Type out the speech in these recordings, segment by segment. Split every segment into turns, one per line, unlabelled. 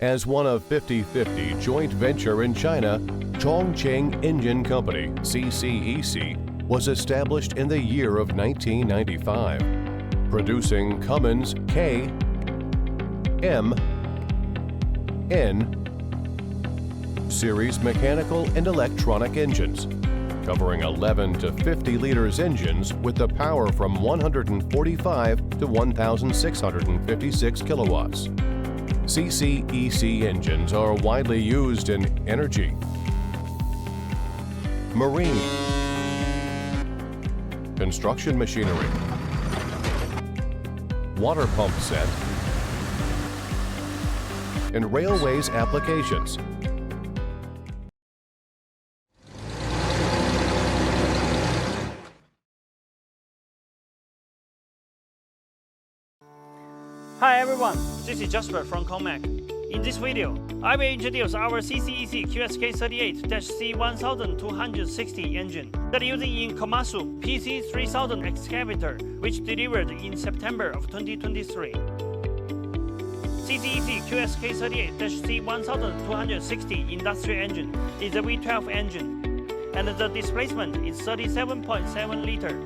As one of 50/50 joint venture in China, Chongqing Engine Company, CCEC, was established in the year of 1995, producing Cummins K, M, N series mechanical and electronic engines, covering 11 to 50 liters engines with the power from 145 to 1,656 kilowatts. CCEC engines are widely used in energy, marine, construction machinery, water pump set, and railways applications.
Hi everyone, this is Jasper from ConeMac. In this video, I will introduce our CCEC QSK38-C1260 engine that is using in Komatsu PC3000 excavator, which delivered in September of 2023. CCEC QSK38-C1260 industrial engine is a V12 engine, and the displacement is 37.7 liter.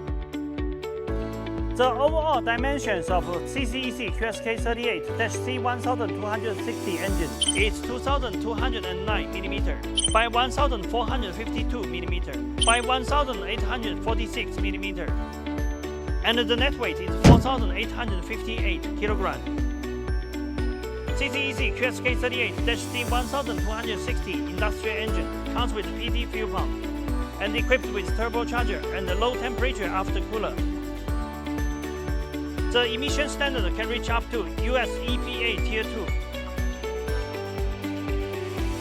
The overall dimensions of CCEC QSK38-C1260 engine is 2,209 mm by 1,452 mm by 1,846 mm, and the net weight is 4,858 kg. CCEC QSK38-C1260 industrial engine comes with PD fuel pump and equipped with turbocharger and low temperature aftercooler. The emission standard can reach up to US EPA Tier II.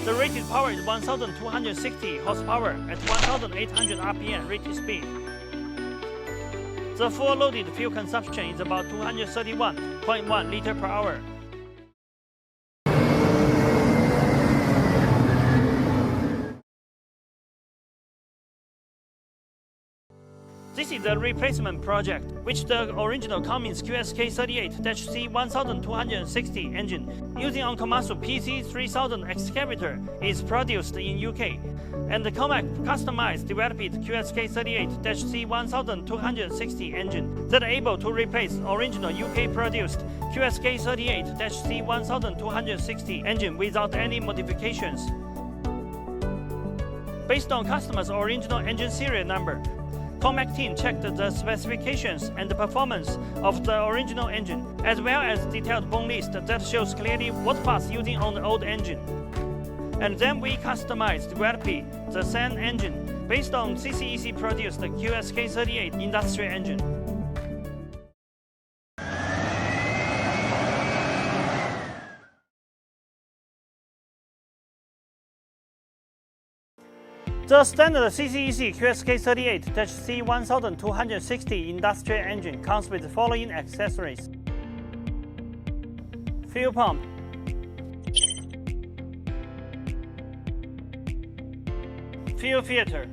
The rated power is 1,260 horsepower at 1,800 RPM rated speed. The full loaded fuel consumption is about 231.1 liter per hour. This is the replacement project, which the original Cummins QSK38-C1260 engine using on Komatsu PC3000 excavator is produced in UK, and the ConeMac customized developed QSK38-C1260 engine that are able to replace original UK-produced QSK38-C1260 engine without any modifications. Based on customer's original engine serial number, ConeMac team checked the specifications and the performance of the original engine, as well as detailed bone list that shows clearly what parts using on the old engine. And then we customized developed the same engine based on CCEC produced QSK38 industrial engine. The standard CCEC QSK38-C1260 industrial engine comes with the following accessories: fuel pump, fuel filter,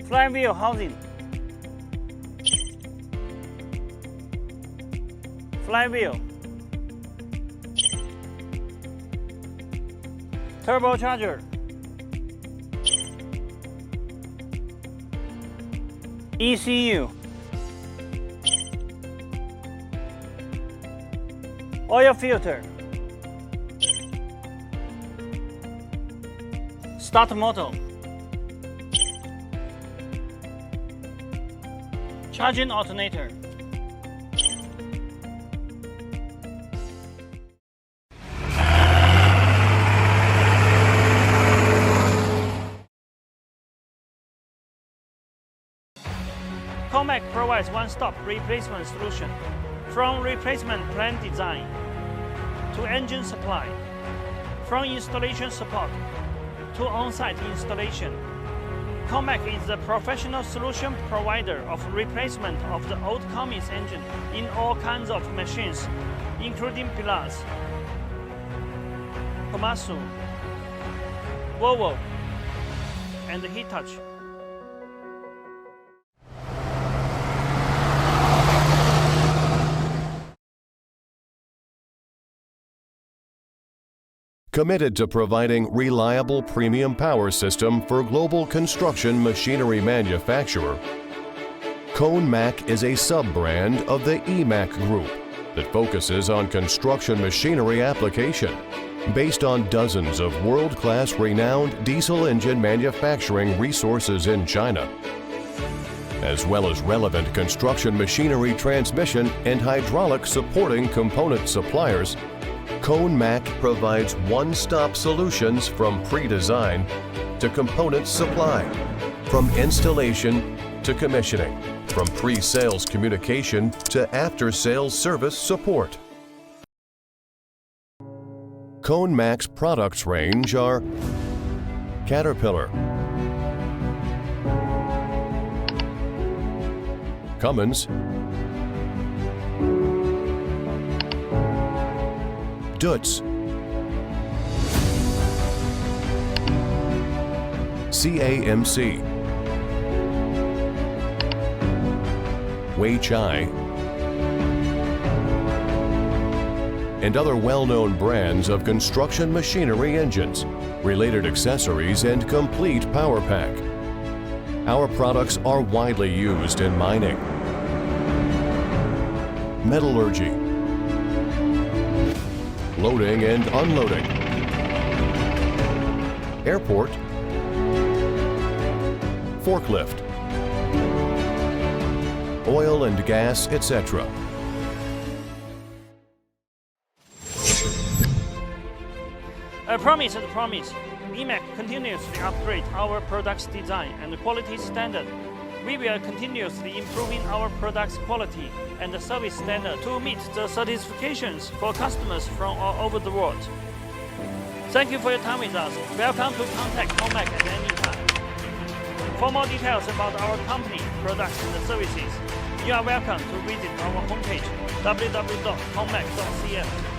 flywheel housing, flywheel, turbocharger, ECU, oil filter, start motor, charging alternator. ConeMac provides one-stop replacement solution, from replacement plan design to engine supply, from installation support to on-site installation. ConeMac is the professional solution provider of replacement of the old Cummins engine in all kinds of machines, including Pilatus, Komatsu, Volvo, and Hitachi.
committed to providing reliable premium power system for global construction machinery manufacturer. ConeMac is a sub-brand of the EMAC Group that focuses on construction machinery application, based on dozens of world-class renowned diesel engine manufacturing resources in China, as well as relevant construction machinery transmission and hydraulic supporting component suppliers. ConeMac provides one-stop solutions from pre-design to component supply, from installation to commissioning, from pre-sales communication to after-sales service support. ConeMac's products range are Caterpillar, Cummins, Dutz, CAMC, Weichai, and other well-known brands of construction machinery engines, related accessories, and complete power pack. Our products are widely used in mining, metallurgy, loading and unloading, airport, forklift, oil and gas, etc.
I promise and promise, EMAC continuously upgrade our products design and quality standard. We will continuously improving our products quality and service standard to meet the certifications for customers from all over the world. Thank you for your time with us. Welcome to contact ConeMac at any time. For more details about our company, products and services, you are welcome to visit our homepage www.conemac.cn.